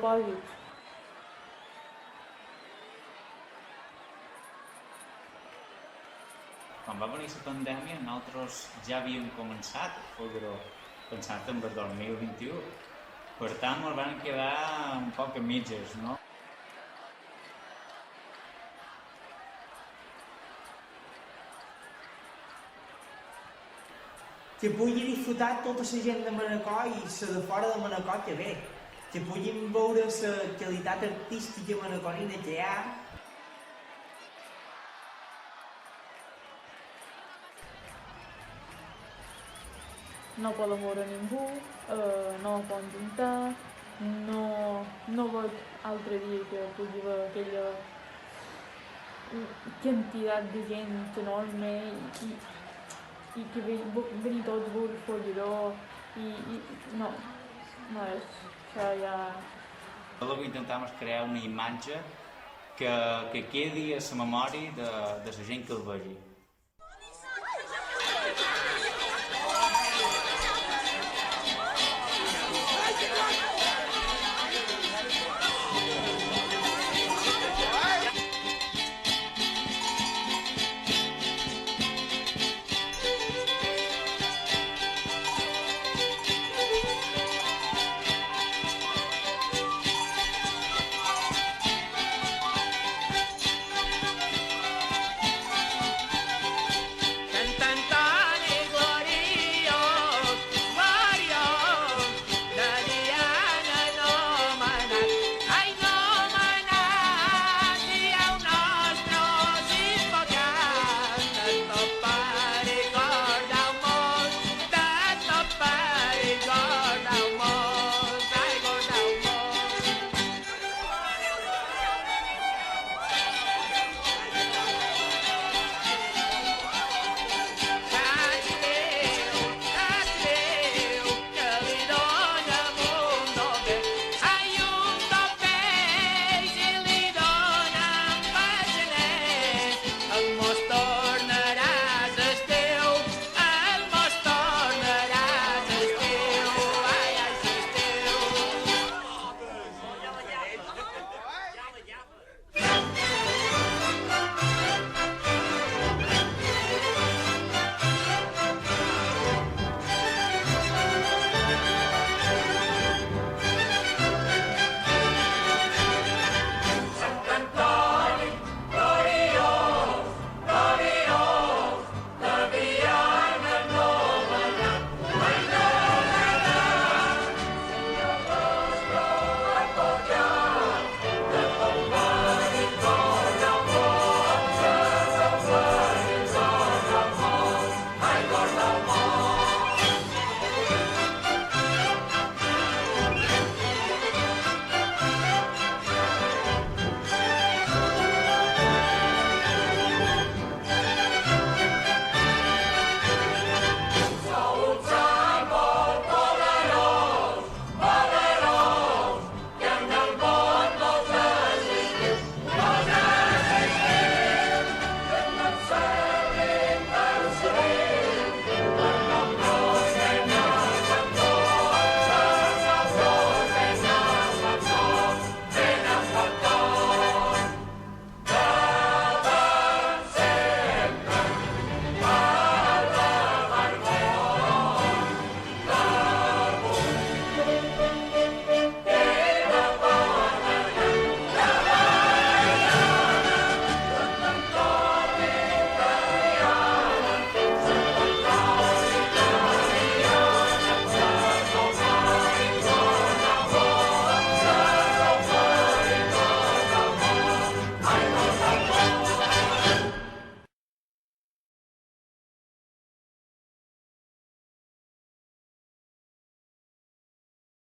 propòsits. Quan va venir la pandèmia, nosaltres ja havíem començat a poder pensar en el 2021. Per tant, ens van quedar un poc a mitges, no? Que pugui disfrutar tota la gent de Manacor i la de fora de Manacor que ve. Que puguin veure la qualitat artística manacorina que hi ha. No poden veure ningú, no poden pintar, no veig altre dia que pugui haver aquella quantitat de gent enorme i que venir tots a veure el follador i no és, això ja... El que intentem és crear una imatge que quedi a la memòria de la gent que el vegi.